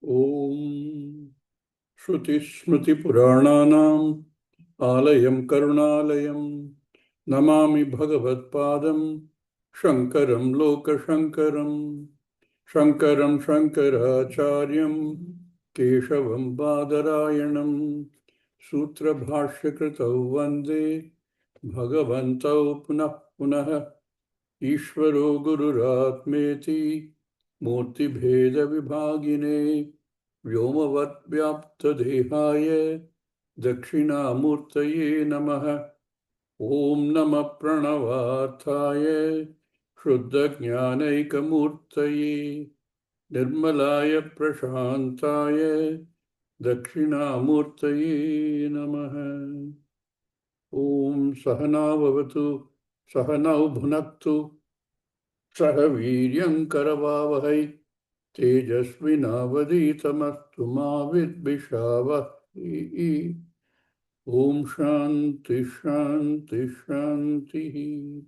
Om Shruti Smriti Purananam Alayam Karunalayam Namami Bhagavad Padam Shankaram Loka Shankaram Shankaracharyam Keshavam Badarayanam Sutra Bhashyakritau Vande Bhagavantau Punah Punah Ishvaro Gururatmeti Murti Bheda Vibhagine Vyomavat Vyapta Dehaya Dakshinamurtaye Namaha Om Nama Pranavarthaya Shuddha Jnanaikamurtaye Nirmalaya Prashantaya Dakshinamurtaye Namaha Om Sahana Vavatu Sahana Bhunaktu Saha Viryam Karavavahai Tejasvinavaditamastu ma vidvishavahi. Om Shanti Shanti Shanti.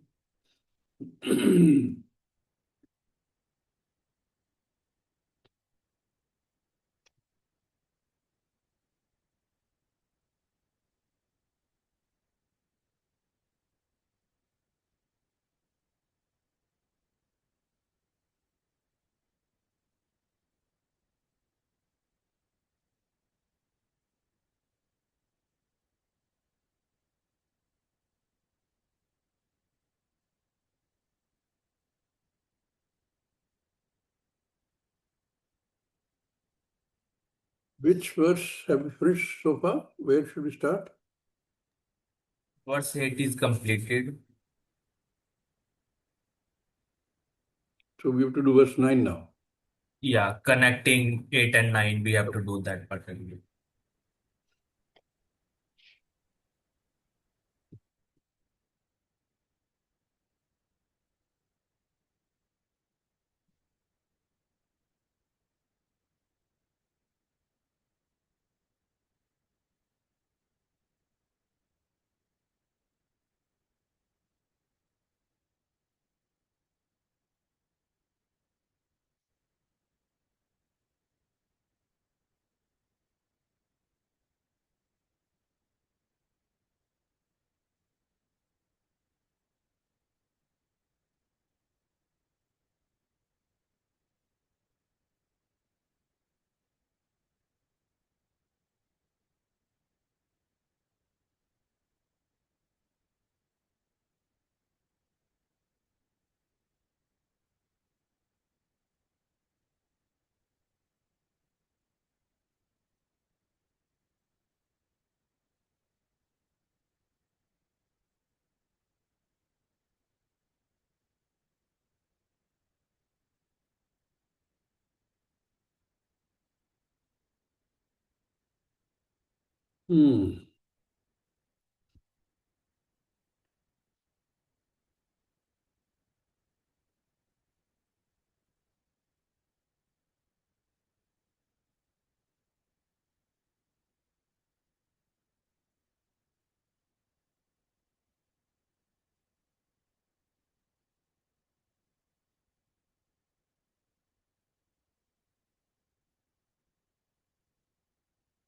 Which verse have we finished so far? Where should we start? Verse 8 is completed. So we have to do verse 9 now. Yeah, connecting 8 and 9, we have to do that perfectly. Hmm.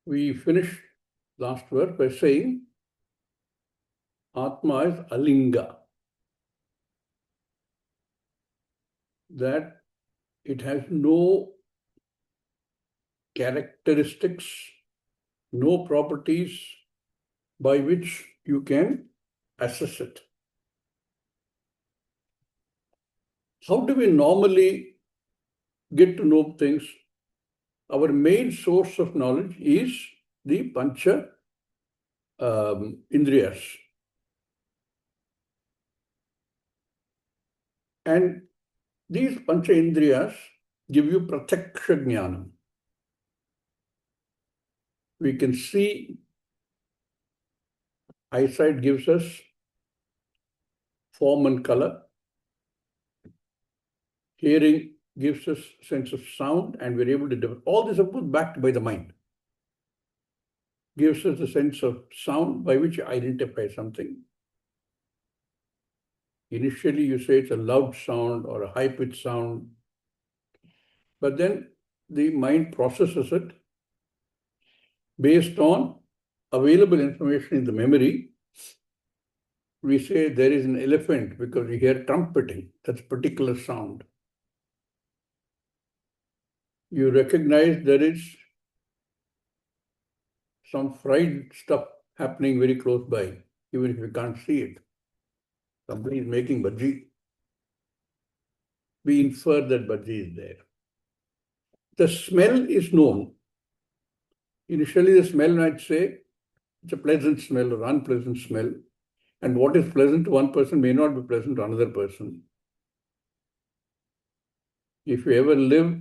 We finished last verse by saying Atma is Alinga. That it has no characteristics, no properties by which you can assess it. How do we normally get to know things? Our main source of knowledge is the Pancha Indriyas. And these Pancha Indriyas give you Pratyaksha Jnanam. We can see, eyesight gives us form and color. Hearing gives us sense of sound, and we're able to develop. All this, of course, backed by the mind. Gives us a sense of sound by which you identify something. Initially, you say it's a loud sound or a high-pitched sound. But then the mind processes it based on available information in the memory. We say there is an elephant because we hear trumpeting, that's a particular sound. You recognize there is some fried stuff happening very close by, even if you can't see it. Somebody is making bhaji. We infer that bhaji is there. The smell is known. Initially, the smell might say it's a pleasant smell or unpleasant smell. And what is pleasant to one person may not be pleasant to another person. If you ever live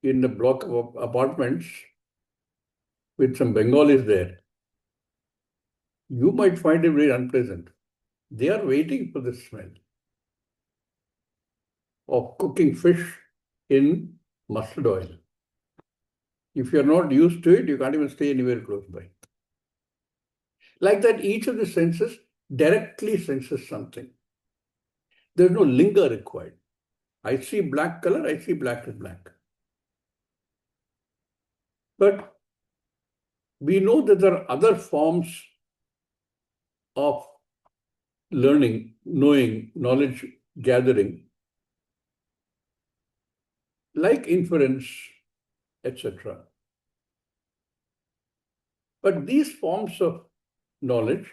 in a block of apartments with some Bengalis there, you might find it very unpleasant. They are waiting for the smell of cooking fish in mustard oil. If you're not used to it, you can't even stay anywhere close by. Like that, each of the senses directly senses something. There's no linger required. I see black color, I see black is black. But we know that there are other forms of learning, knowing, knowledge gathering, like inference, etc. But these forms of knowledge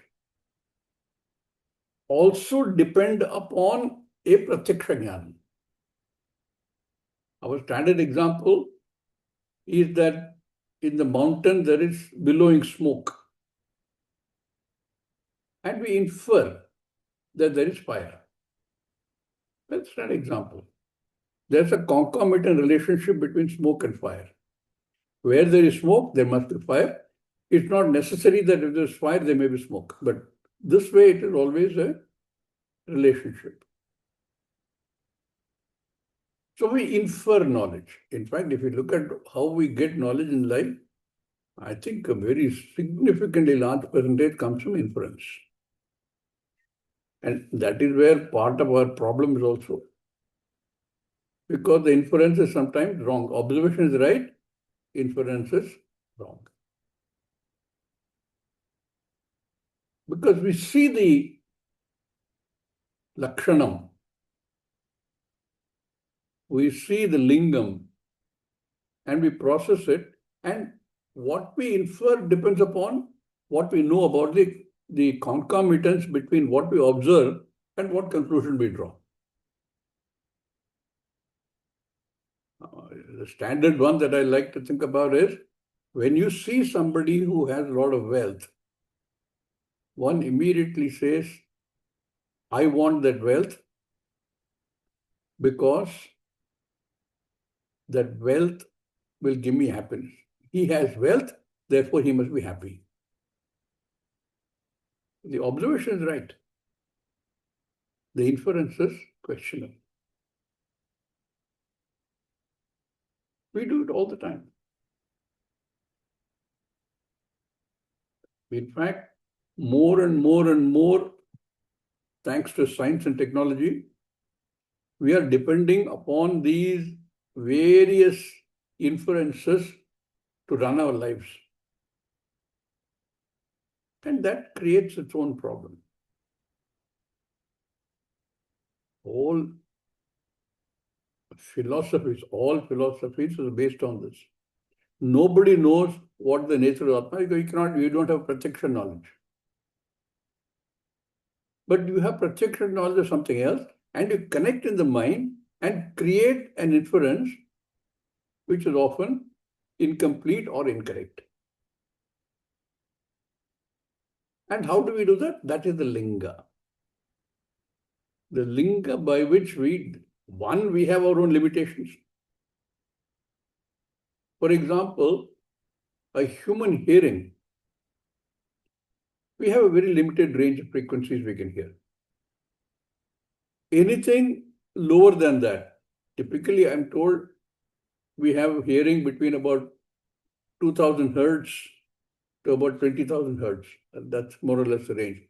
also depend upon a pratyaksha jnana. Our standard example is that in the mountain there is billowing smoke, and we infer that there is fire. That's an example. There's a concomitant relationship between smoke and fire. Where there is smoke, there must be fire. It's not necessary that if there's fire, there may be smoke. But this way, it is always a relationship. So we infer knowledge. In fact, if you look at how we get knowledge in life, I think a very significantly large percentage comes from inference. And that is where part of our problem is also. Because the inference is sometimes wrong. Observation is right, inference is wrong. Because we see the lakshanam, we see the lingam, and we process it, and what we infer depends upon what we know about the concomitance between what we observe and what conclusion we draw. The standard one that I like to think about is when you see somebody who has a lot of wealth, one immediately says, I want that wealth because that wealth will give me happiness. He has wealth, therefore he must be happy. The observation is right. The inference is questionable. We do it all the time. In fact, more and more, thanks to science and technology, we are depending upon these various inferences to run our lives. And that creates its own problem. All philosophies are based on this. Nobody knows what the nature of Atma is. You don't have pratyaksha knowledge. But you have pratyaksha knowledge of something else, and you connect in the mind and create an inference which is often incomplete or incorrect. And how do we do that? That is the linga. The linga by which we have our own limitations. For example, a human hearing, we have a very limited range of frequencies we can hear. Anything lower than that, typically I'm told we have hearing between about 2000 hertz to about 20,000 hertz. That's more or less the range.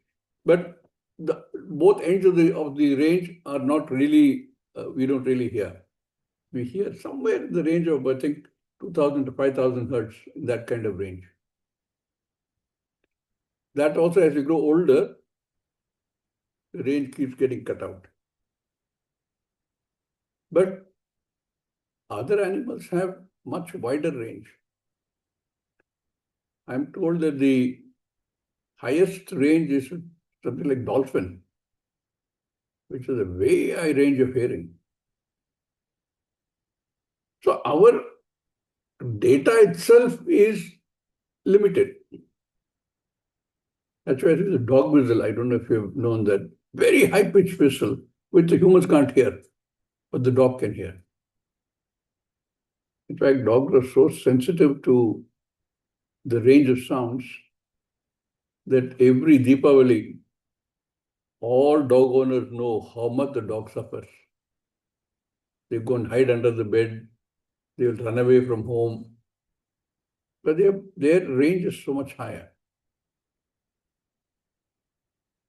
But both ends of the range are not really, we don't really hear. We hear somewhere in the range of, I think, 2000 to 5000 hertz, in that kind of range. That also, as you grow older, the range keeps getting cut out. But other animals have much wider range. I'm told that the highest range is something like dolphin, which is a way high range of hearing. So our data itself is limited. That's why it is a dog whistle. I don't know if you've known that. Very high-pitched whistle, which the humans can't hear, but the dog can hear. In fact, dogs are so sensitive to the range of sounds that every Deepavali, all dog owners know how much the dog suffers. They go and hide under the bed. They will run away from home. But their range is so much higher.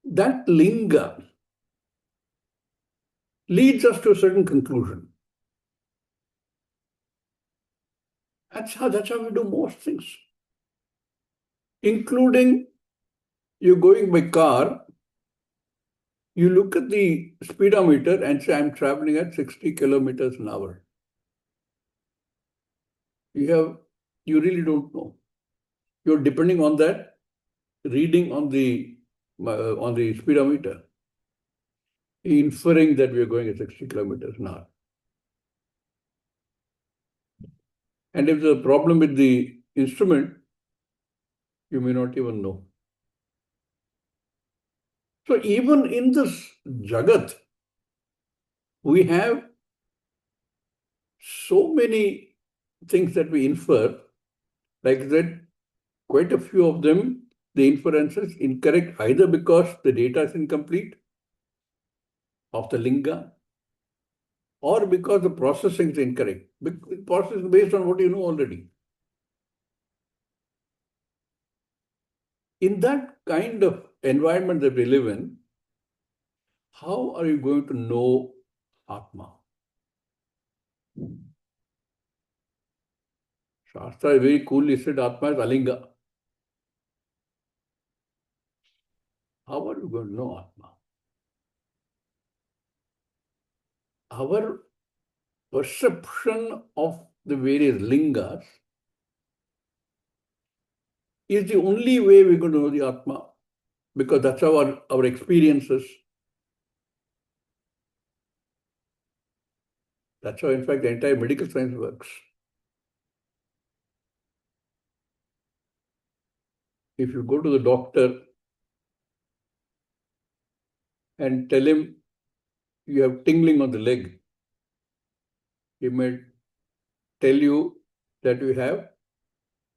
That linga leads us to a certain conclusion. That's how we do most things. Including you're going by car, you look at the speedometer and say, I'm traveling at 60 kilometers an hour. You really don't know. You're depending on that reading on the speedometer, inferring that we are going at 60 kilometers an hour. And if there's a problem with the instrument, you may not even know. So even in this Jagat, we have so many things that we infer, like that, quite a few of them, the inference is incorrect either because the data is incomplete of the linga or because the processing is incorrect. Processing based on what you know already. In that kind of environment that we live in, how are you going to know Atma? Shastra very coolly said Atma is Alinga. How are you going to know Atma? Our perception of the various lingas is the only way we're going to know the Atma, because that's how our experiences. That's how, in fact, the entire medical science works. If you go to the doctor and tell him you have tingling on the leg, he may tell you that you have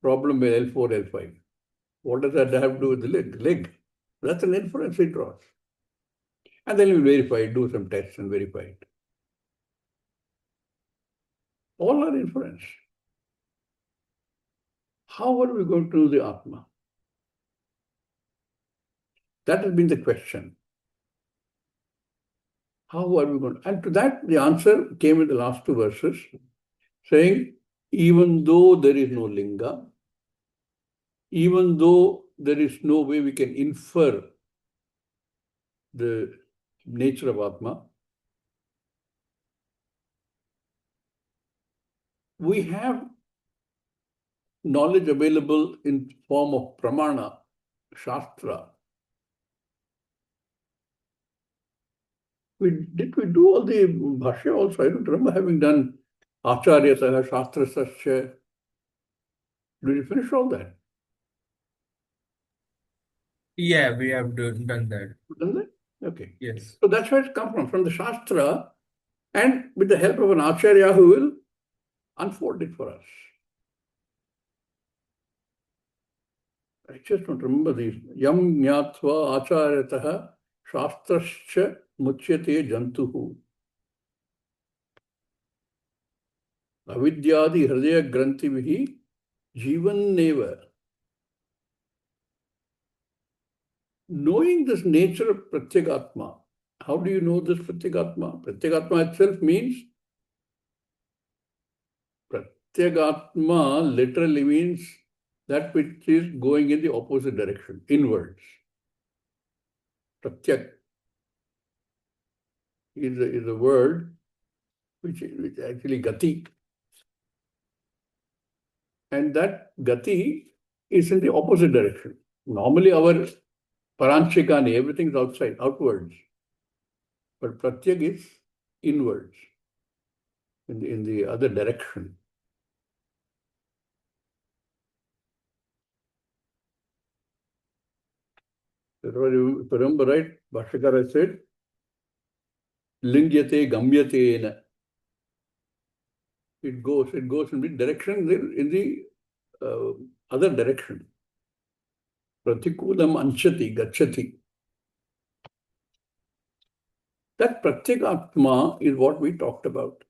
problem with L4, L5. What does that have to do with the leg? Leg. That's an inference he draws. And then you verify it, do some tests and verify it. All are inference. How are we going to know the Atma? That has been the question. How are we going to? And to that, the answer came in the last two verses, saying, even though there is no linga, even though there is no way we can infer the nature of Atma, we have knowledge available in form of pramana, shastra. Did we do all the bhashya also? I don't remember having done acharya saha, shastra sasya. Did we finish all that? Yeah, we have done that. Done that? Okay. Yes. So that's where it comes from the shastra, and with the help of an acharya who will unfold it for us. I just don't remember these. Yam jnatva acharyataha shastrascha muchyate jantuhu. Avidyadi hridaya grantivihi jivan neva. Knowing this nature of Pratyagatma, how do you know this Pratyagatma? Pratyagatma itself means Pratyagatma literally means that which is going in the opposite direction, inwards. Pratyak is a word which is actually gati. And that gati is in the opposite direction. Normally our paranchikani, everything is outside, outwards. But pratyak is inwards, in the other direction. If you remember right, Bhashyakara said, lingyate gamyate. It goes in the direction, in the other direction. Pratikulam anshati, gachati. That pratyekatma is what we talked about.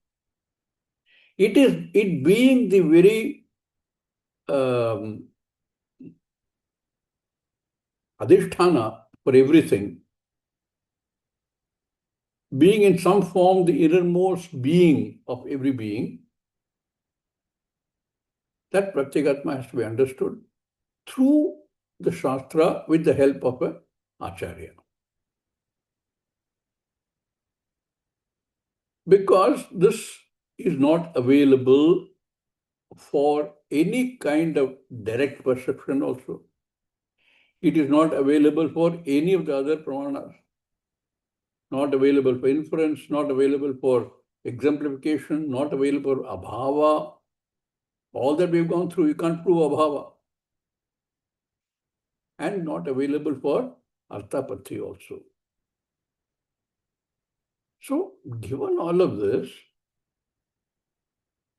It being the very adhisthana for everything, being in some form the innermost being of every being, that pratyekatma has to be understood through the Shastra with the help of an Acharya. Because this is not available for any kind of direct perception also. It is not available for any of the other pramanas. Not available for inference, not available for exemplification, not available for abhava. All that we've gone through, you can't prove abhava. And not available for arthapatti also. So, given all of this,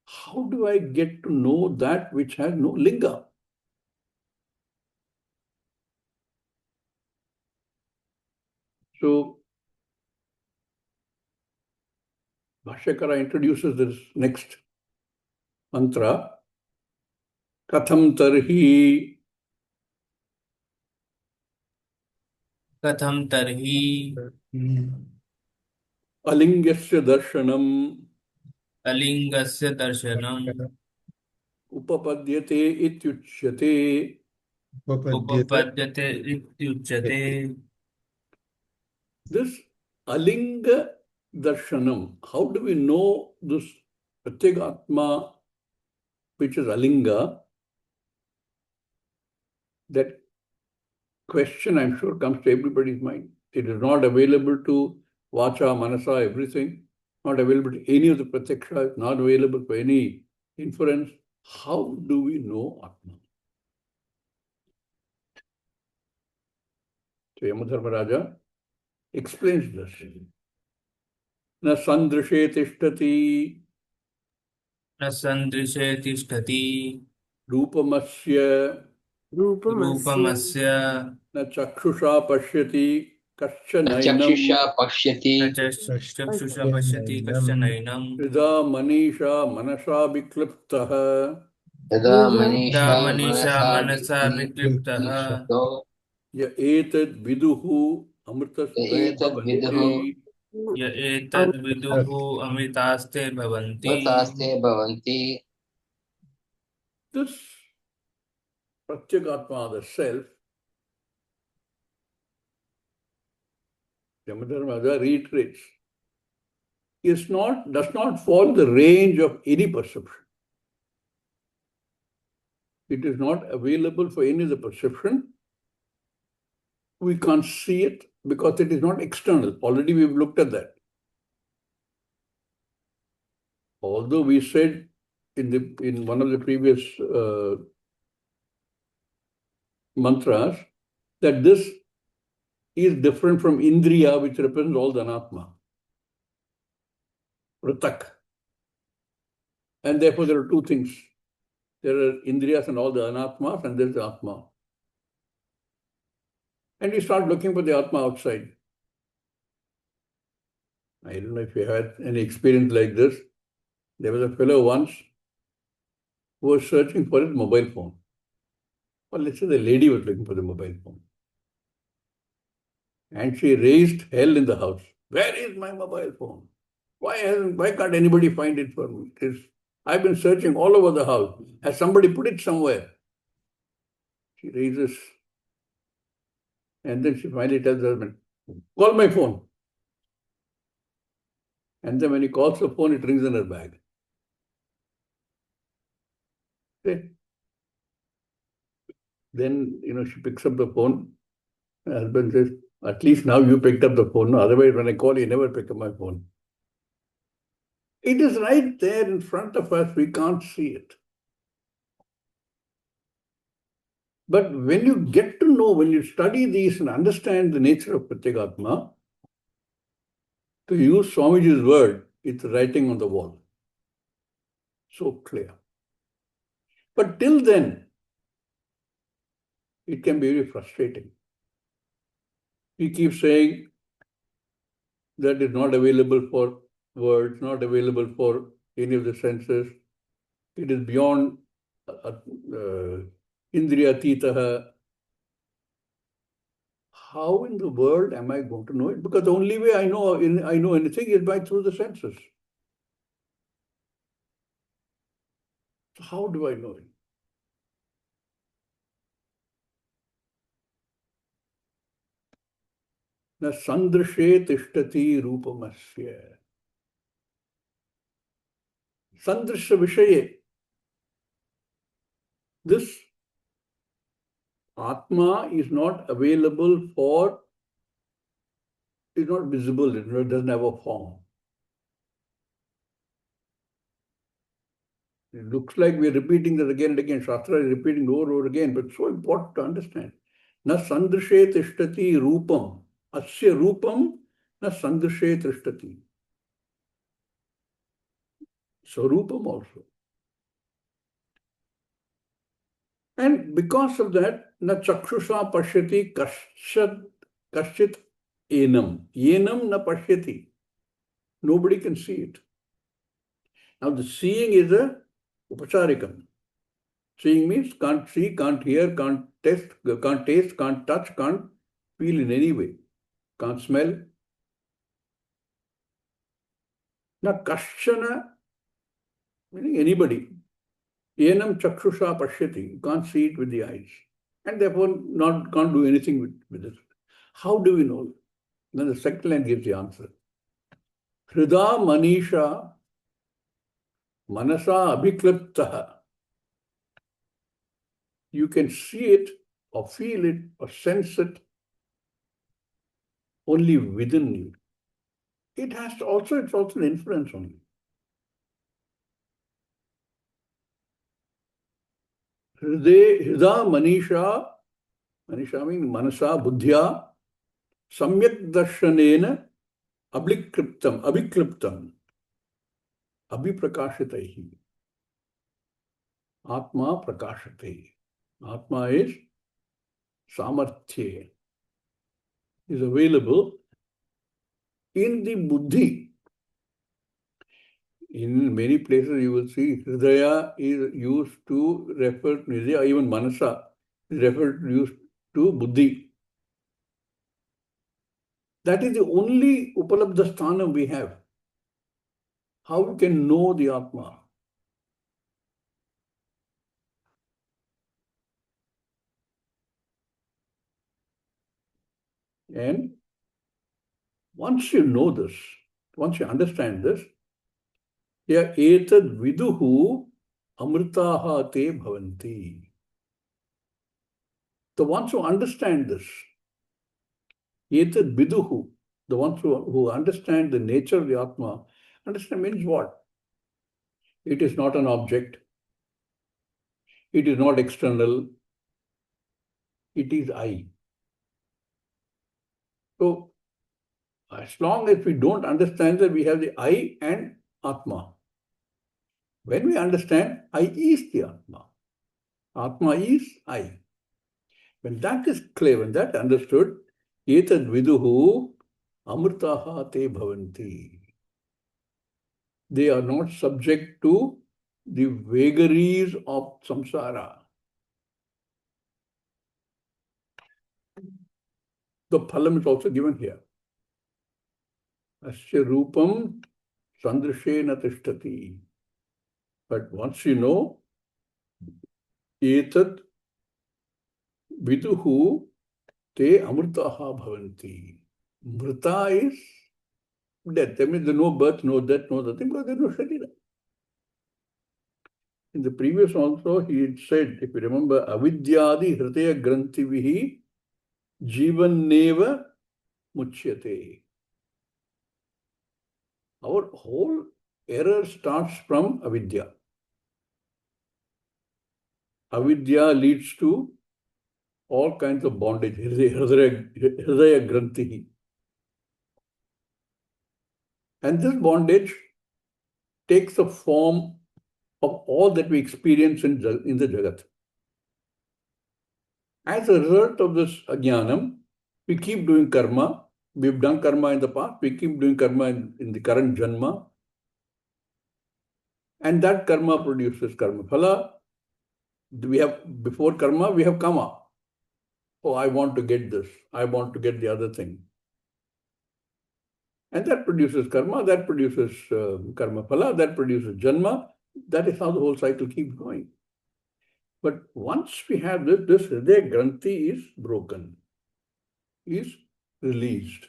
how do I get to know that which has no linga? So, Bhashyakara introduces this next mantra. Katham tarhi Katham tarhi alingasya darshanam alingasya darshanam upapadyate ityuchyate. upapadyate ityuchyate. This alinga darshanam, how do we know this pratyegatma, which is alinga? That question, I'm sure, comes to everybody's mind. It is not available to vacha, manasa, everything. Not available to any of the pratyaksha, not available for any inference. How do we know Atma? So Yamadharmaraja explains this. Na sandrishe tishtati न सन्दृशे तिष्ठति रूपमस्य रूपमस्य रूपमस्य न चक्षुषा पश्यति कश्चनैनं चक्षुषा पश्यति न च चक्षुषा पश्यति कश्चनैनं हृदा मनीषा मनसा विक्लिप्तः यदा यदा मनीषा मनीषा मनसा मनसा विक्लिप्तः विक्षिप्तो य एतद् विदुः अमृतस्ते एतद्विदुः भवन्ति. य एतद्विदुः अमृतास्ते भवन्ति. मृतास्ते भवन्ति. This Pratyagatma, the self, Yamadharmaraja reiterates, does not fall the range of any perception. It is not available for any of the perception. We can't see it because it is not external. Already we've looked at that. Although we said in one of the previous mantras that this is different from Indriya, which represents all the Anatma. Pratak. And therefore there are two things. There are Indriyas and all the Anatmas, and there's the Atma. And we start looking for the Atma outside. I don't know if you had any experience like this. There was a fellow once who was searching for his mobile phone. Or let's say the lady was looking for the mobile phone. And she raised hell in the house. Where is my mobile phone? Why can't anybody find it for me? I've been searching all over the house. Has somebody put it somewhere? She raises, and then she finally tells her husband, call my phone. And then when he calls the phone, it rings in her bag. Okay. Then, she picks up the phone. Her husband says, at least now you picked up the phone. No, otherwise, when I call, you never pick up my phone. It is right there in front of us. We can't see it. But when you get to know, when you study these and understand the nature of Pratyagatma, to use Swamiji's word, it's writing on the wall. So clear. But till then, it can be very frustrating. We keep saying that it's not available for words, not available for any of the senses. It is beyond Indriyatitaha. How in the world am I going to know it? Because the only way I know anything is by through the senses. So how do I know it? Na sandrishe tishtati rupamasya. Sandrisha vishaye. This Atma is not available for, is not visible, it doesn't have a form. It looks like we're repeating that again and again. Shastra is repeating over and over again, but it's so important to understand. Na sandrishe tishtati rupam. Asya rupam na sandrishe tishtati. Sarupam also. And because of that, na chakshusha pashyati kaschit enam. Enam na pashyati. Nobody can see it. Now the seeing is a upacharikam. Seeing means can't see, can't hear, can't taste, can't touch, can't feel in any way. Can't smell. Na kaschana, meaning anybody. Enam chakshusha pashyati. You can't see it with the eyes. And therefore can't do anything with it. How do we know? Then the second line gives the answer. Hrida manisha manasa abhikliptaha. You can see it or feel it or sense it only within you. It's also an influence on you. Hrida manisha means manasa buddhya samyak darshanena abhikliptam abhiprakashitaihi. Atma prakashate. Atma is samarthya, is available in the buddhi. In many places you will see Hridaya is used to refer to Hridaya, even Manasa is used to buddhi. That is the only Upalabdha Sthanam we have. How we can know the Atma? And once you know this, once you understand this, ya etad viduhu amritaha te bhavanti. The ones who understand this, etad viduhu, the ones who understand the nature of the Atma, understand means what? It is not an object. It is not external. It is I. So, as long as we don't understand that we have the I and Atma. When we understand, I is the Atma. Atma is I. When that is clear, when that understood, etad viduhu amritaha te bhavanti. They are not subject to the vagaries of samsara. The phalam is also given here. Asya rupam sandrishena tishtati. But once you know, etat viduhu te amritaha bhavanti. Mrita is death. That means there's no birth, no death, no nothing, because there's no sharira. In the previous also, he had said, if you remember, avidyadi hritaya grantivihi jivanneva muchyate. Our whole error starts from avidya. Avidya leads to all kinds of bondage. Hridaya grantihi. And this bondage takes the form of all that we experience in the Jagat. As a result of this ajnanam, we keep doing karma. We've done karma in the past, we keep doing karma in the current janma. And that karma produces karma phala. We have, before karma, we have kama. Oh, I want to get this. I want to get the other thing. And that produces karma, that produces karma phala, that produces janma. That is how the whole cycle keeps going. But once we have this hridaya granthi is broken, is released.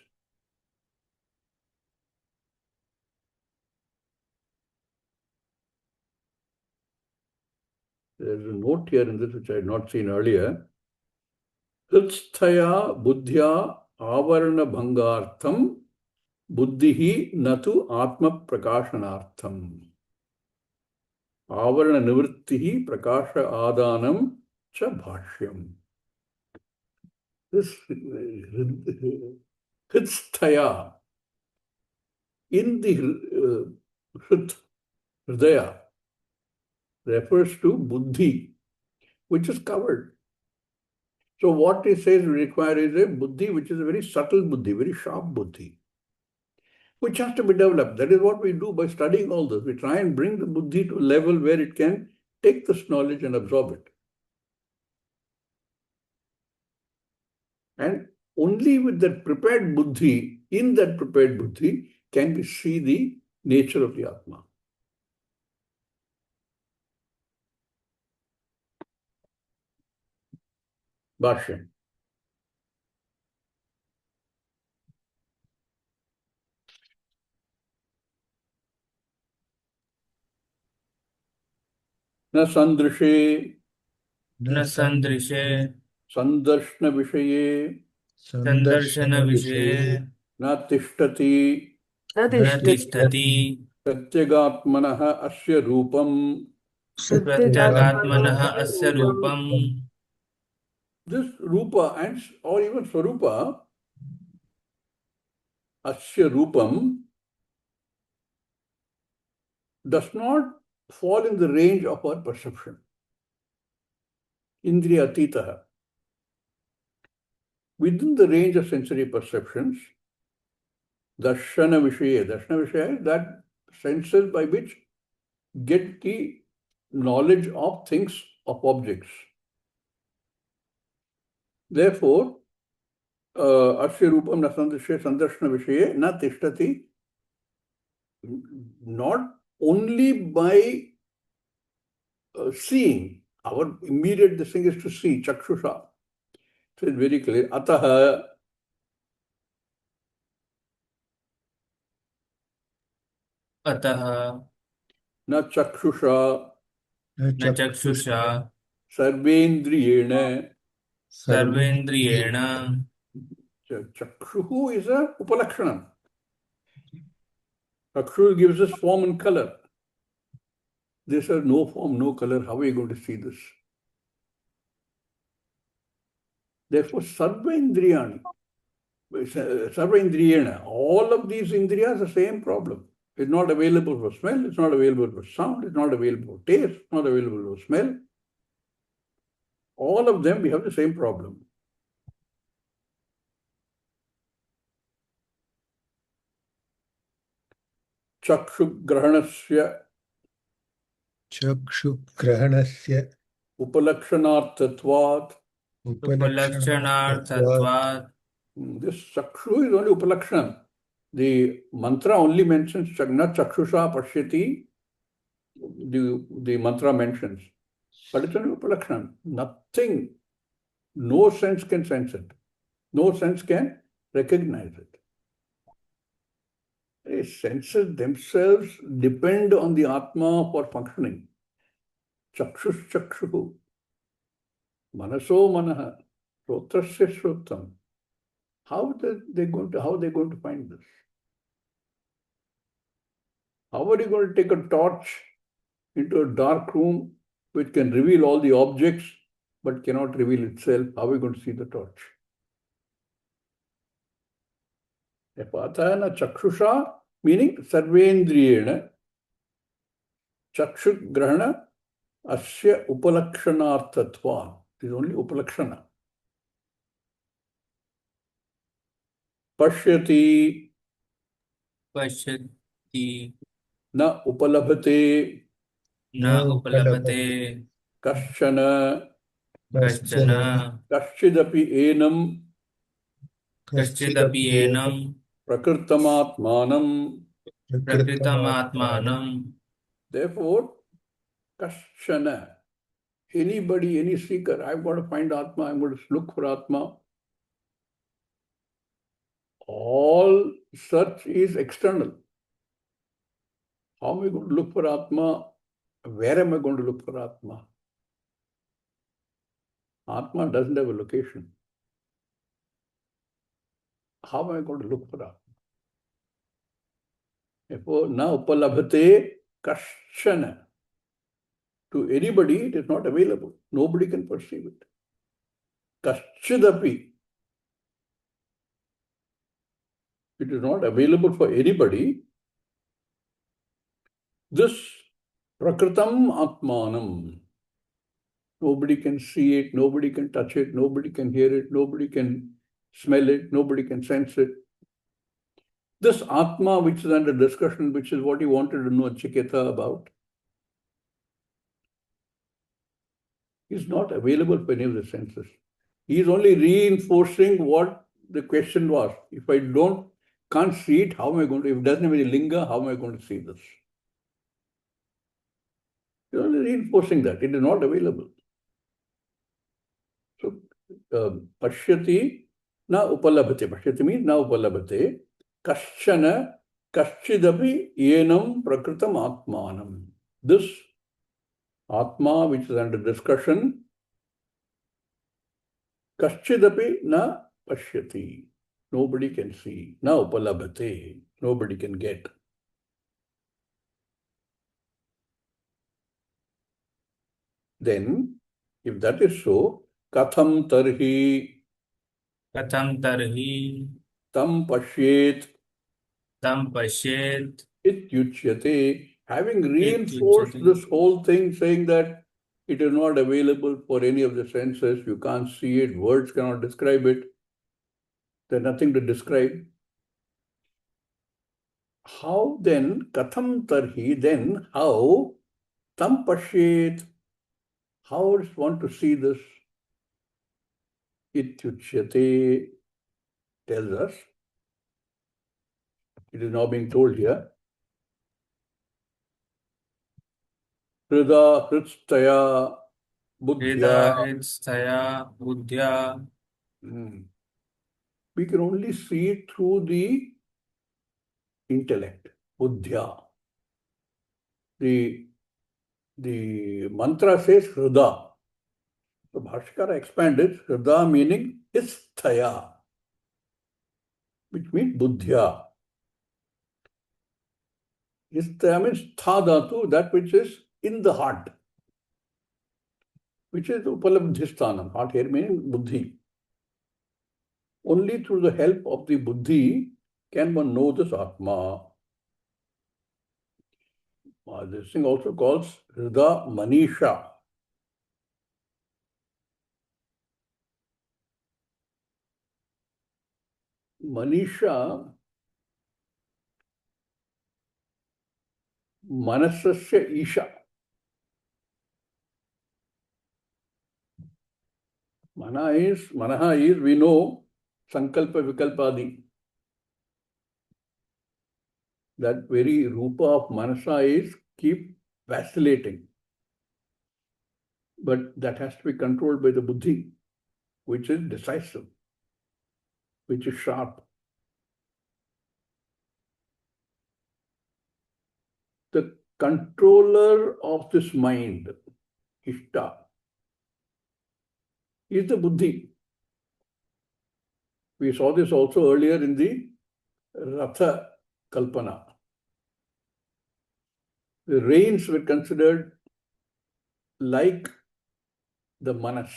There's a note here in this which I had not seen earlier. Hritstaya buddhya avarana bhangartham buddhihi natu atma prakashanartham. Avarana nivrittihi prakasha adanam cha bhashyam. This hritstaya in the hridaya refers to buddhi, which is covered. So what it says we require is a buddhi, which is a very subtle buddhi, very sharp buddhi, which has to be developed. That is what we do by studying all this. We try and bring the buddhi to a level where it can take this knowledge and absorb it. And only with that prepared buddhi, in that prepared buddhi, can we see the nature of the Atma. Bashyam. न सन्दृशे न सन्दृशे संदर्शन विषये संदर्शन विषये न तिष्ठति न न तिष्ठति तिष्ठति प्रत्यगात्मनः अस्य रूपम्. प्रत्यगात्मनः अस्य रूपम्. This rupa and or even swarupa, asya rupam, does not fall in the range of our perception. Indriya atitaha. Within the range of sensory perceptions, darshana vishaya is that senses by which get the knowledge of things, of objects. Therefore, asya rupam na sandarshana vishaye na tishtati, not only by seeing. Our immediate thing is to see, chakshusha. So it's very clear. Ataha अतः na chakshusha न चक्षुषा sarvendriyena. सर्वेन्द्रियेण. Chakshuhu is a upalakshanam. Chakshu gives us form and color. This has no form, no color. How are you going to see this? Therefore, sarvendriyani, sarvendriyena, all of these indriyas, the same problem. It's not available for smell, it's not available for sound, it's not available for taste, it's not available for smell. All of them, we have the same problem. Chakshugrahanasya upalakshanarthatvat. उपलक्षणार्थत्वात्. This chakshu is only upalakshanam. The mantra only mentions not chakshusha pashyati the mantra mentions. But it's only Upalakshana. Nothing, no sense can sense it. No sense can recognize it. The senses themselves depend on the Atma for functioning. Chakshus chakshuhu, manaso manaha, shrotrasya shrotam. How are they going to find this? How are you going to take a torch into a dark room which can reveal all the objects but cannot reveal itself? How are we going to see the torch? Epatana chakshusha, meaning sarvendriyena, chakshu grahana, asya upalakshanarthatva. It is only upalakshana. Pashyati Pashyati na upalabhate na upalabhate kaschana kaschana kaschidapi enam kaschidapi enam prakirtamatmanam. prakritam Therefore, kaschana, anybody, any seeker, I've got to find Atma, I'm going to look for Atma. All search is external. How am I going to look for Atma? Where am I going to look for Atma? Atma doesn't have a location. How am I going to look for Atma? Therefore, na upalabhate kaschana. To anybody, it is not available. Nobody can perceive it. Kaschidapi. It is not available for anybody. This prakritam atmanam. Nobody can see it, nobody can touch it, nobody can hear it, nobody can smell it, nobody can sense it. This Atma, which is under discussion, which is what he wanted to know Chiketa about, is not available for any of the senses. He is only reinforcing what the question was. If I can't see it, how am I going to, if it doesn't have any linga, how am I going to see this? He is only reinforcing that. It is not available. So, pashyati na upalabhate. Pashyati means na upalabhate. Kaschana kaschidapi yenam prakritam atmanam. This Atma, which is under discussion, kaschidapi na pashyati. Nobody can see. Na upalabhate. Nobody can get. Then, if that is so, katham tarhi katham tarhi tam pashyet tam pashyet ityuchyate. Having reinforced this whole thing, saying that it is not available for any of the senses, you can't see it, words cannot describe it, there's nothing to describe. How then, katham tarhi, then how tam pashyet, how does one to see this? Ityuchyate tells us, it is now being told here, Hrida Hritstaya Buddhya. Hridaya buddhya. We can only see it through the intellect, buddhya. The mantra says Hrida. So Bhashkara expanded Hrida meaning Isthaya, which means buddhya. Isthaya means Thadatu, that which is in the heart, which is Upalabdhisthanam. Heart here meaning buddhi. Only through the help of the buddhi can one know this Atma. This thing also calls Hrida Manisha. Manisha, Manasasya Isha. Manaha is, we know, Sankalpa Vikalpadi. That very Rupa of Manasa is keep vacillating. But that has to be controlled by the buddhi, which is decisive, which is sharp. The controller of this mind, Ishta, is the buddhi. We saw this also earlier in the Ratha Kalpana. The reins were considered like the manas.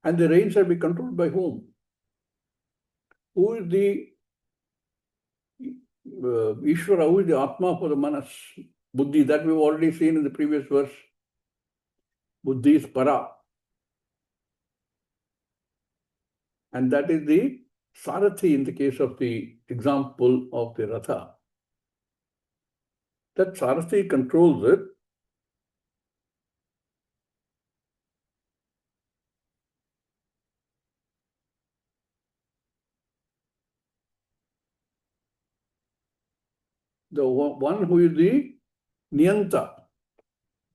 And the reins are be controlled by whom? Who is the Ishvara, who is the Atma for the manas? Buddhi, that we've already seen in the previous verse. Buddhi is para. And that is the Sarathi in the case of the example of the Ratha. That Sarathi controls it. The one who is the Niyanta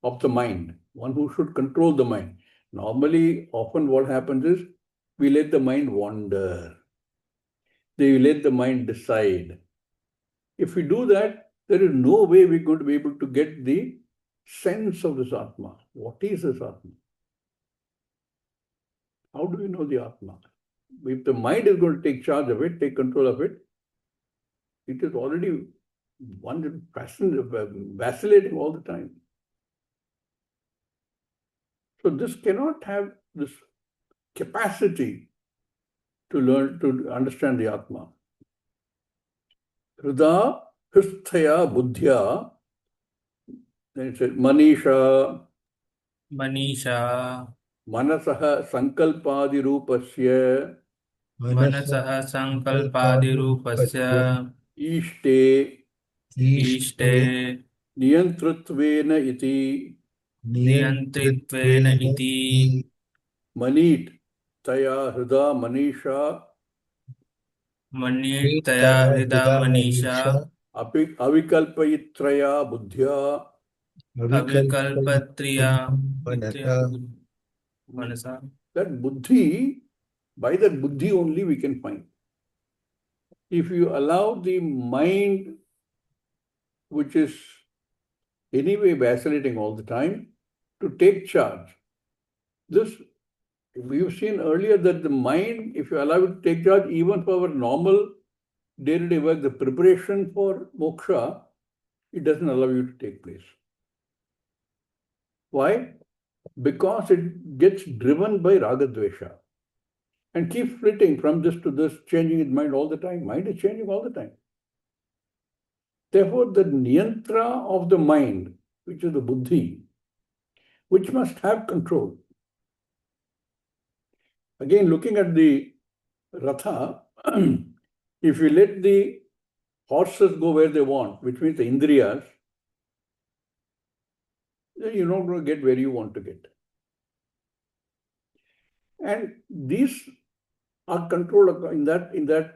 of the mind, one who should control the mind. Normally, often what happens is we let the mind wander. We let the mind decide. If we do that, there is no way we're going to be able to get the sense of this Atma. What is this Atma? How do we know the Atma? If the mind is going to take charge of it, take control of it, it is already vacillating all the time. So this cannot have this capacity to learn, to understand the Atma. Hrida Hristhaya Buddhya, then it says Manisha Manasaha Sankalpadi Rupasya मनसः संकल्पादिरूपस्य Ishte इष्टे Niyantruttvena iti नियन्त्रित्वेन इति Manit Taya Hrida Manisha मन्येतया Hrida Manisha Avikalpayitraya Buddhya अविकल्पत्रिया Mansa. That buddhi, by that buddhi only we can find. If you allow the mind, which is anyway vacillating all the time, to take charge, this, we've seen earlier that the mind, if you allow it to take charge, even for our normal day-to-day work, the preparation for moksha, it doesn't allow you to take place. Why? Because it gets driven by ragadvesha and keeps flitting from this to this, changing its mind all the time. Mind is changing all the time. Therefore, the niyantra of the mind, which is the buddhi, which must have control. Again, looking at the ratha, if you let the horses go where they want, which means the indriyas, then you're not going to get where you want to get. And these are controlled in that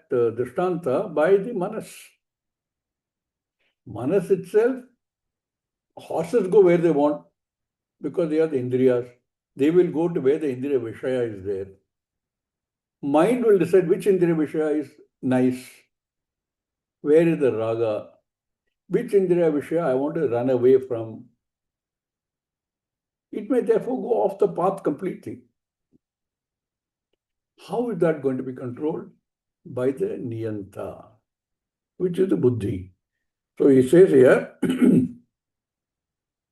drishtanta by the manas. Manas itself, horses go where they want because they are the indriyas. They will go to where the indriya vishaya is there. Mind will decide which indriya vishaya is nice. Where is the raga? Which indriya vishaya I want to run away from. It may therefore go off the path completely. How is that going to be controlled? By the niyanta, which is the buddhi. So he says here,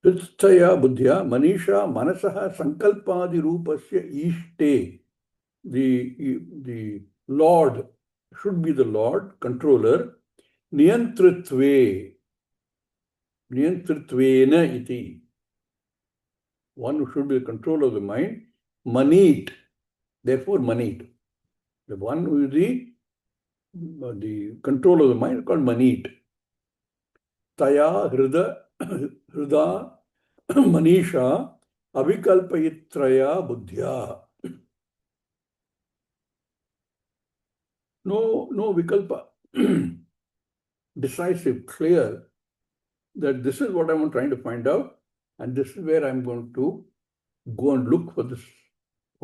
Hritstaya buddhya manisha manasaha sankalpadi rupasya ishte. The Lord should be the Lord, controller, niyantritvena iti. One who should be the control of the mind, manit, therefore manit. The one who is the control of the mind is called manit. Taya hrida manisha avikalpayitraya buddhya. No vikalpa. Decisive, clear, that this is what I'm trying to find out, and this is where I'm going to go and look for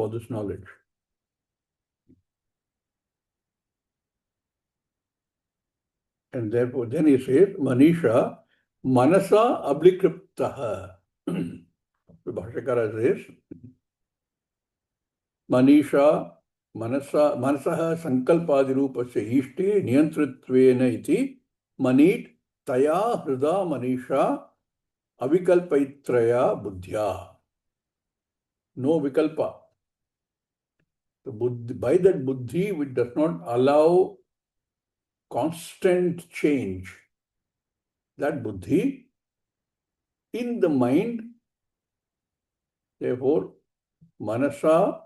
this knowledge. And therefore, then he says, Manisha, Manasa Ablikriptaha. The Bhashakara says, Manisha, Manasaha Sankalpadirupasya Ishte Niyantritvena iti Manit Taya Hrida Manisha Avikalpaitraya Buddhya. No Vikalpa. By that Buddhi, which does not allow constant change, that Buddhi in the mind, therefore, Manasa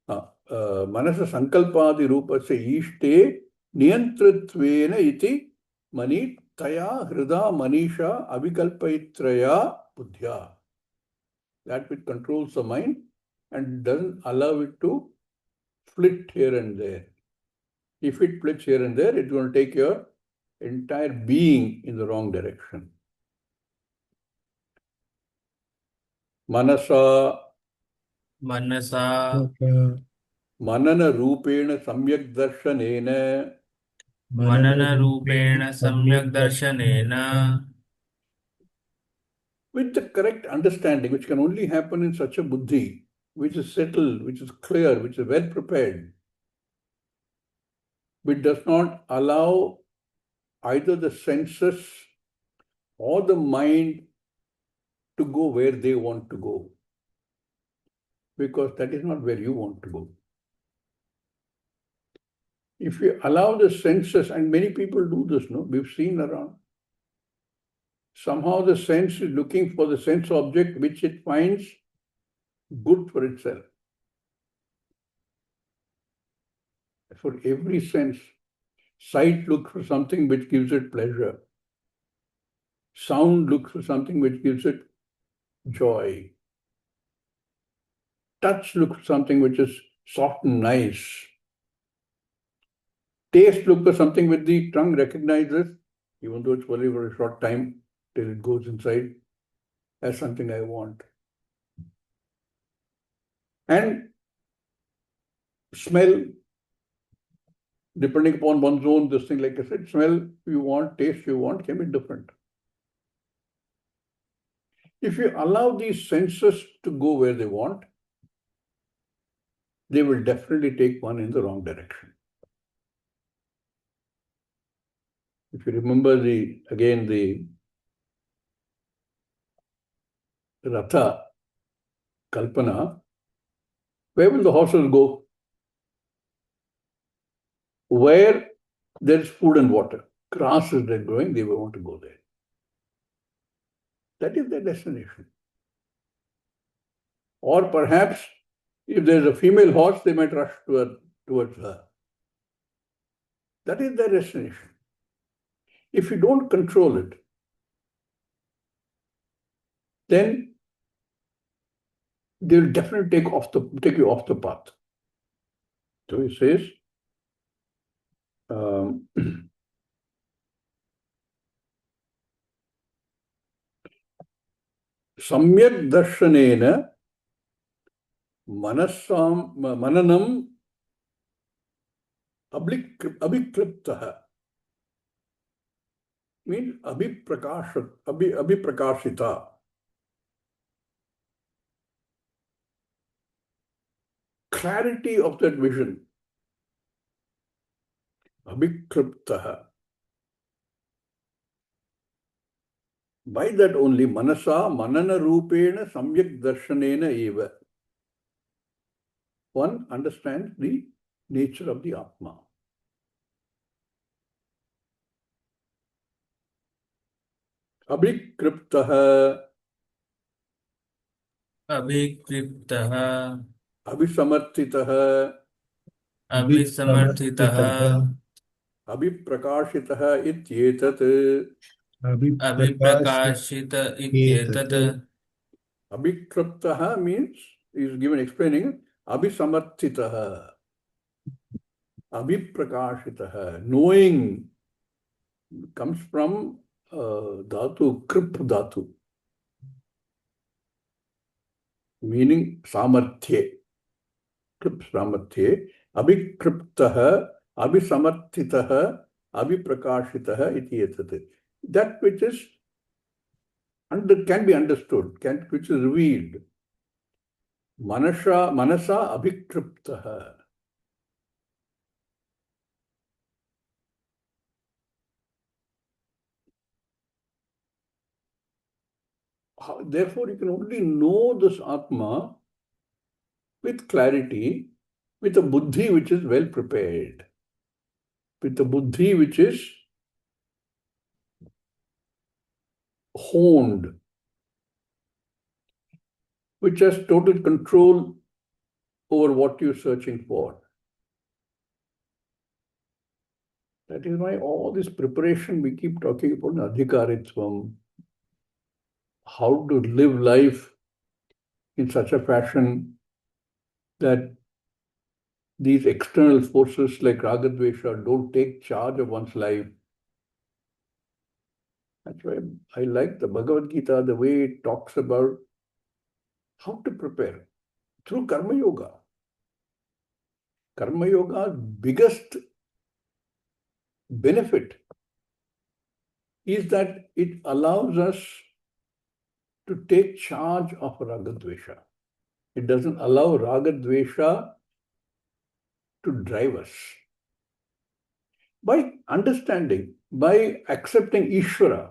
Sankalpadi Rupasya Ishte Niyantritvena iti Manit Taya Hrida Manisha Avikalpaitraya Buddhya. That which controls the mind and doesn't allow it to flit here and there. If it flits here and there, it's going to take your entire being in the wrong direction. Manasa Manana Rupena Samyak Darshanena. Manana Rupena Samyak Darshanena. With the correct understanding, which can only happen in such a buddhi, which is settled, which is clear, which is well prepared, which does not allow either the senses or the mind to go where they want to go, because that is not where you want to go. If you allow the senses, and many people do this, no, we've seen around, somehow the sense is looking for the sense object which it finds good for itself. For every sense, sight looks for something which gives it pleasure. Sound looks for something which gives it joy. Touch looks for something which is soft and nice. Taste looks for something which the tongue recognizes, even though it's only for a short time till it goes inside, as something I want. And smell, depending upon one's own, this thing, like I said, smell you want, taste you want, can be different. If you allow these senses to go where they want, they will definitely take one in the wrong direction. If you remember the Ratha, Kalpana, where will the horses go? Where there's food and water, grass is there growing, they will want to go there. That is their destination. Or perhaps, if there's a female horse, they might rush towards her. That is their destination. If you don't control it, then they'll definitely take you off the path. So he says, Samyak darshanena mananam abhikliptaha. Means abhiprakashita. Clarity of that vision. Abhikliptaha. By that only, manasa manana rupena samyak darshanena eva. One understands the nature of the Atma. Abhikriptaha. Abhikriptaha. Abhisamarthitaha. Abhisamarthitaha. Abhiprakashitaha ityetat. Abhiprakashita ityetat. Abhikriptaha means, is given explaining, Abhisamarthitaha. Abhiprakashitaha. Knowing comes from dhatu, krip dhatu, meaning samarthye. Krip samarthye, abhikriptaha, abhisamarthitaha, abhiprakashitaha iti etat. That which is can be understood, which is revealed. Manasa abhikriptaha. Therefore, you can only know this Atma with clarity, with a buddhi which is well prepared, with a buddhi which is honed, which has total control over what you're searching for. That is why all this preparation we keep talking about adhikaritvam, how to live life in such a fashion that these external forces like ragadvesha don't take charge of one's life. That's why I like the Bhagavad Gita, the way it talks about how to prepare through Karma Yoga. Karma Yoga's biggest benefit is that it allows us to take charge of ragadvesha. It doesn't allow ragadvesha to drive us. By understanding, by accepting Ishvara,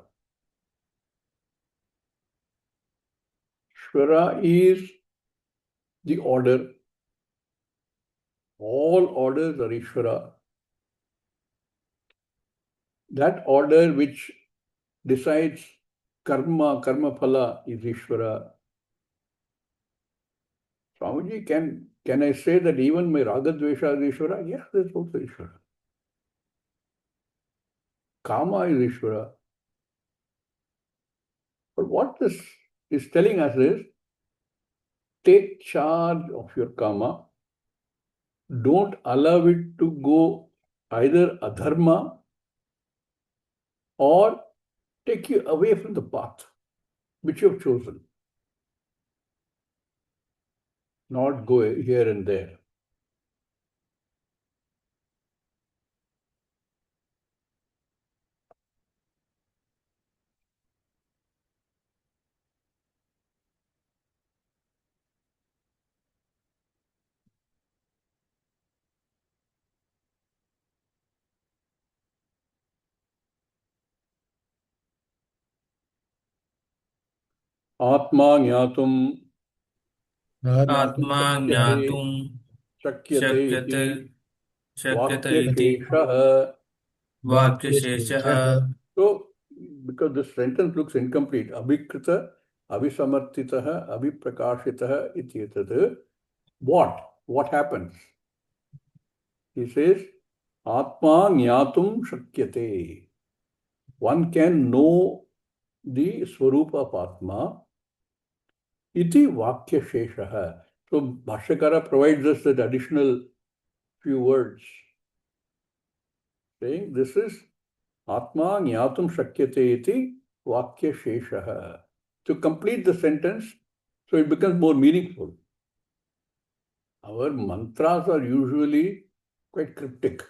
Ishvara is the order. All orders are Ishvara. That order which decides karma phala is Ishvara. Swamiji, can I say that even my ragadvesha is Ishvara? Yes, that's also Ishvara. Kama is Ishvara. But what this is telling us is, take charge of your karma. Don't allow it to go either adharma or take you away from the path which you have chosen. Not go here and there. Atma jnatum Atma jnatum shakyate shakyate iti shakyate iti vakyasheshaha. vakyasheshaha. So, because this sentence looks incomplete, abhikrita, abhisamarthitaha, abhiprakashitaha iti etat. What happens? He says, Atma jnatum shakyate. One can know the Swarupa of Atma, iti vakya sheshaha. So Bhashyakara provides us that additional few words, saying this is Atma jnatum shakyate iti vakya sheshaha. To complete the sentence, so it becomes more meaningful. Our mantras are usually quite cryptic.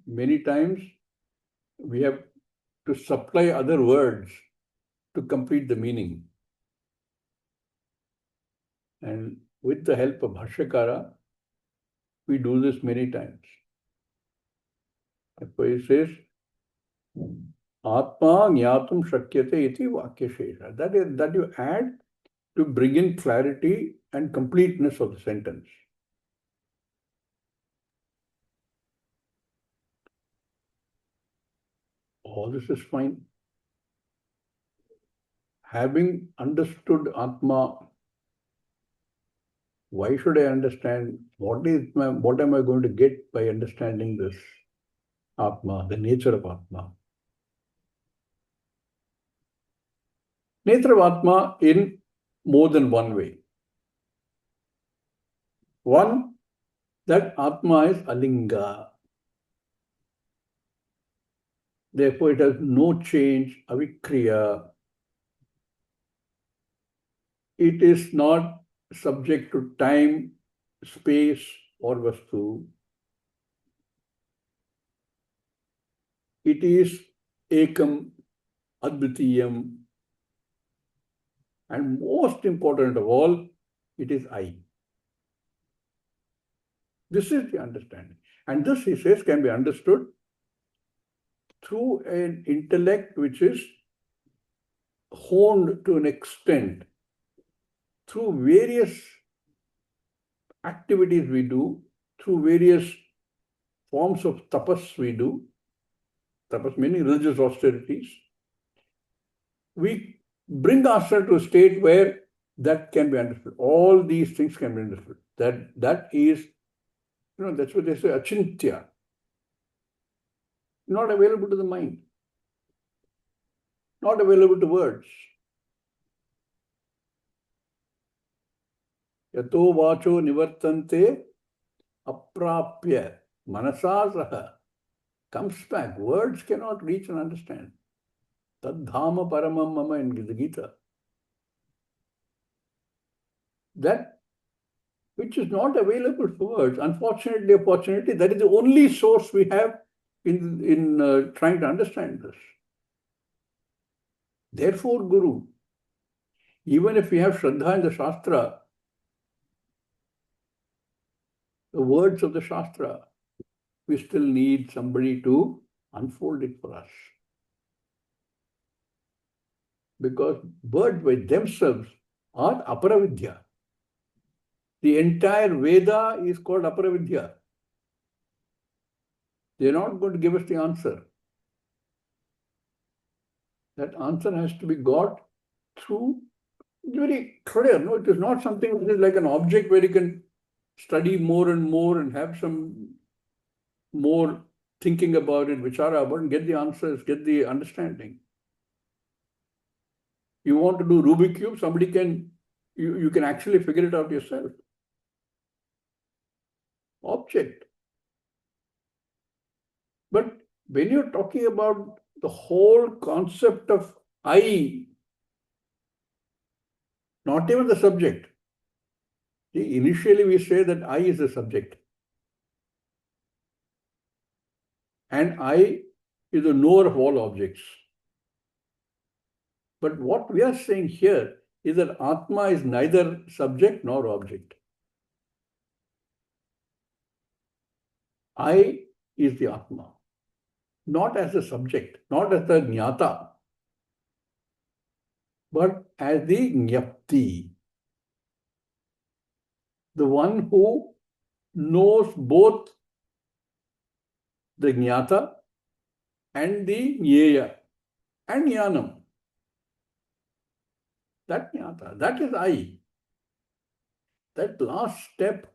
Many times we have to supply other words to complete the meaning. And with the help of Bhashyakara, we do this many times. Therefore he says, Atma jnatum shakyate iti vakyashesha. That you add to bring in clarity and completeness of the sentence. All this is fine. Having understood Atma, why should I understand what am I going to get by understanding this Atma, the nature of Atma? Nature of Atma in more than one way. One, that Atma is Alinga. Therefore, it has no change, avikriya. It is not subject to time, space, or vastu. It is ekam, advitiyam, and most important of all, it is I. This is the understanding. And this, he says, can be understood through an intellect which is honed to an extent through various activities we do, through various forms of tapas we do, tapas meaning religious austerities. We bring ourselves to a state where that can be understood. All these things can be understood. That is, that's what they say, achintya. Not available to the mind. Not available to words. Yato vacho nivartante aprapya manasasaha. Comes back. Words cannot reach and understand. Tadhama paramam mama in the Gita. That which is not available for words. Unfortunately or fortunately, that is the only source we have in trying to understand this. Therefore, Guru, even if we have Shraddha in the Shastra, the words of the Shastra, we still need somebody to unfold it for us. Because words by themselves are aparavidya. The entire Veda is called aparavidya. They're not going to give us the answer. That answer has to be got through very clear. No, it is not something which is like an object where you can study more and more and have some more thinking about it, vichara about it, and get the answers, get the understanding. You want to do Rubik Cube, somebody can, you can actually figure it out yourself. Object. But when you're talking about the whole concept of I, not even the subject. See, initially we say that I is the subject. And I is the knower of all objects. But what we are saying here is that Atma is neither subject nor object. I is the Atma, not as a subject, not as the Jnata, but as the Jnapti, the one who knows both the Jnata and the Jnaya and Jnanam. That Jnata, that is I. That last step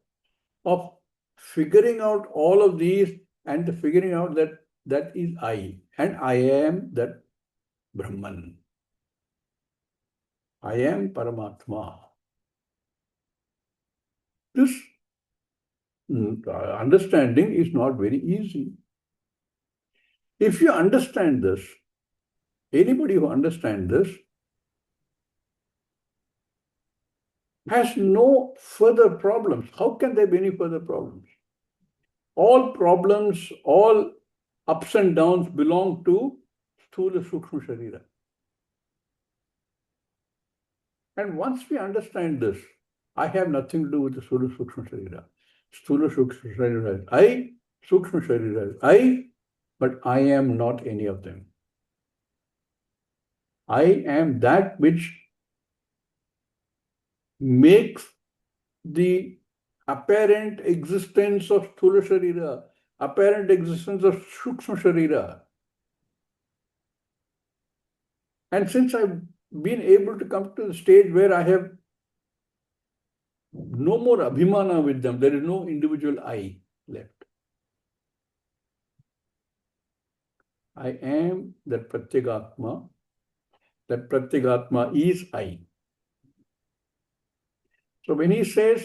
of figuring out all of these and the figuring out that is I. And I am that Brahman. I am Paramatma. This understanding is not very easy. If you understand this, anybody who understands this has no further problems. How can there be any further problems? All problems, all ups and downs belong to Sthula Sukshma Sharira. And once we understand this, I have nothing to do with the Sthula Sukshma Sharira. Sthula Sukshma Sharira is I, Sukshma Sharira is I, but I am not any of them. I am that which makes the apparent existence of Sthula Sharira, apparent existence of Sukshma Sharira. And since I've been able to come to the stage where I have no more abhimana with them, there is no individual I left. I am that Pratyagatma. That Pratyagatma is I. So when he says,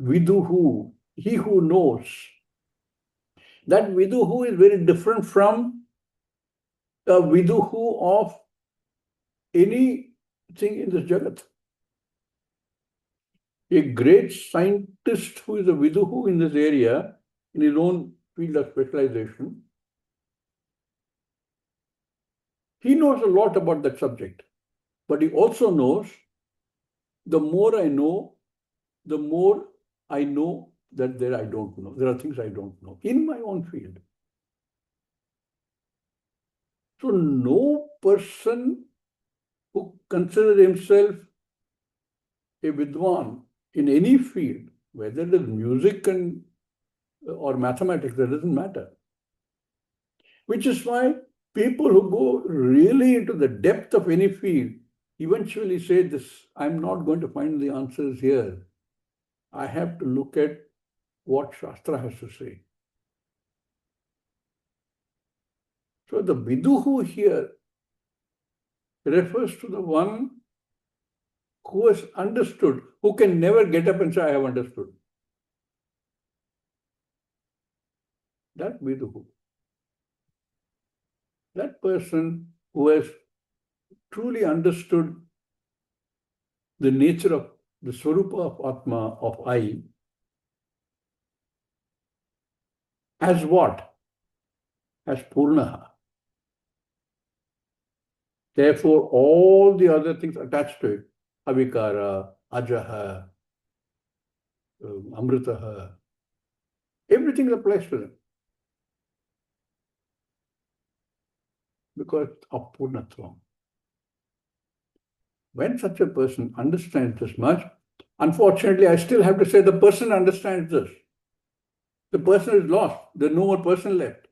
Viduhu, he who knows, that Viduhu is very different from a viduhu of anything in this jagat. A great scientist who is a viduhu in this area, in his own field of specialization, he knows a lot about that subject. But he also knows the more I know, the more I know that I don't know. There are things I don't know in my own field. So no person who considers himself a vidwan in any field, whether it is music or mathematics, that doesn't matter. Which is why people who go really into the depth of any field eventually say this, I'm not going to find the answers here. I have to look at what Shastra has to say. So the viduhu here refers to the one who has understood, who can never get up and say, I have understood. That viduhu. That person who has truly understood the nature of the Swarupa of Atma, of I, as what? As Purnaha. Therefore, all the other things attached to it, Avikara, Ajaha, Amritaha, everything applies to them. Because of Purnatvam. When such a person understands this much, unfortunately, I still have to say the person understands this. The person is lost. There's no more person left.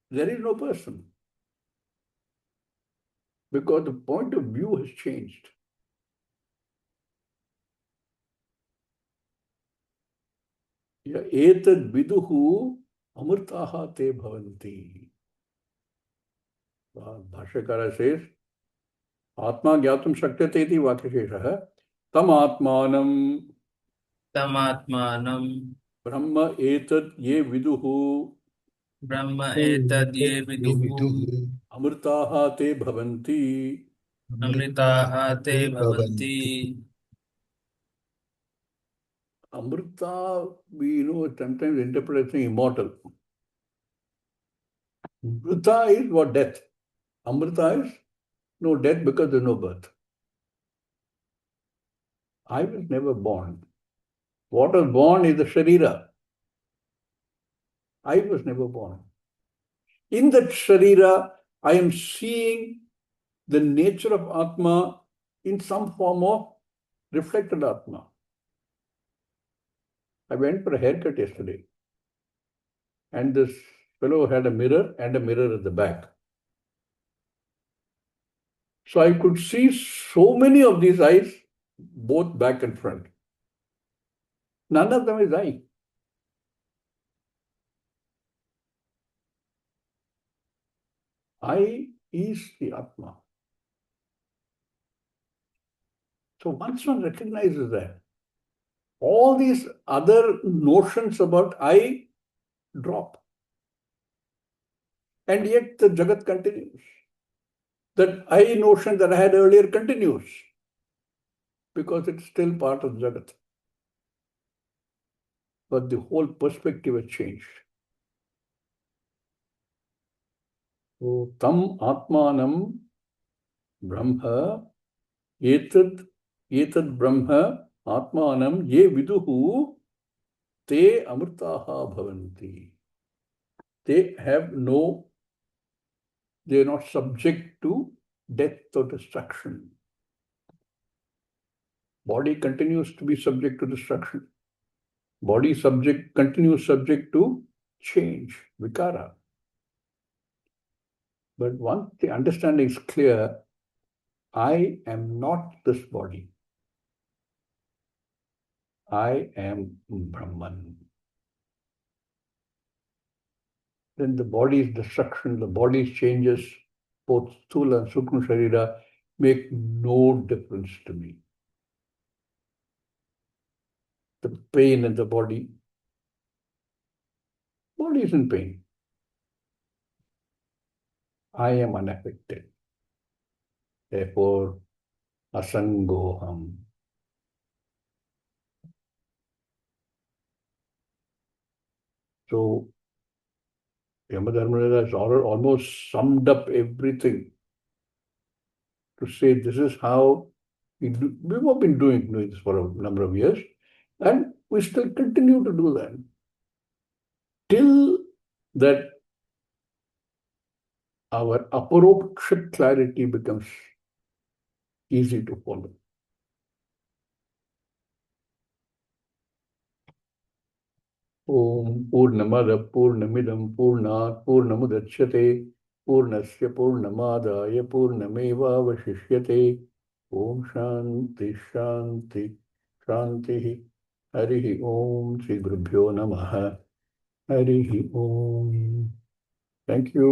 There is no person. Because the point of view has changed. Ya etad viduhu amrtaha te bhavanti. Bhashyakara says, Atma gyatum shakyate iti vakyasheshaha tam atmanam Tamatmanam brahma etad ye viduhu Brahma etad ye viduhu amrtaha te bhavanti. amritaha te bhavanti. Amrita, we sometimes interpret as immortal. Amrita is what? Death. Amrita is no death because there's no birth. I was never born. What was born is the Sharira. I was never born. In that Sharira, I am seeing the nature of Atma in some form of reflected Atma. I went for a haircut yesterday, and this fellow had a mirror and a mirror at the back. So I could see so many of these eyes, both back and front. None of them is I. I is the Atma. So once one recognizes that, all these other notions about I drop. And yet the Jagat continues. That I notion that I had earlier continues. Because it's still part of Jagat. But the whole perspective has changed. So, tam atmanam brahma etad brahma atmanam ye viduhu te amrtaha bhavanti. They are not subject to death or destruction. Body continues to be subject to destruction. Body continues subject to change, vikara. But once the understanding is clear, I am not this body. I am Brahman. Then the body's destruction, the body's changes, both Sthula and Sukma Sharira, make no difference to me. The pain in the body is in pain. I am unaffected. Therefore, asangoham. So, Yamadharmaraja has almost summed up everything to say this is how we've been doing this for a number of years, and we still continue to do that till that our aparoksha clarity becomes easy to follow. Om Purnamada Purnamidam Purnat Purnamudachyate Purnasya Purnamadaya Purnameva Vashishyate Om Shanti Shanti Shanti Harihi Om Sri Gurubhyo Namaha Harihi Om. Thank you.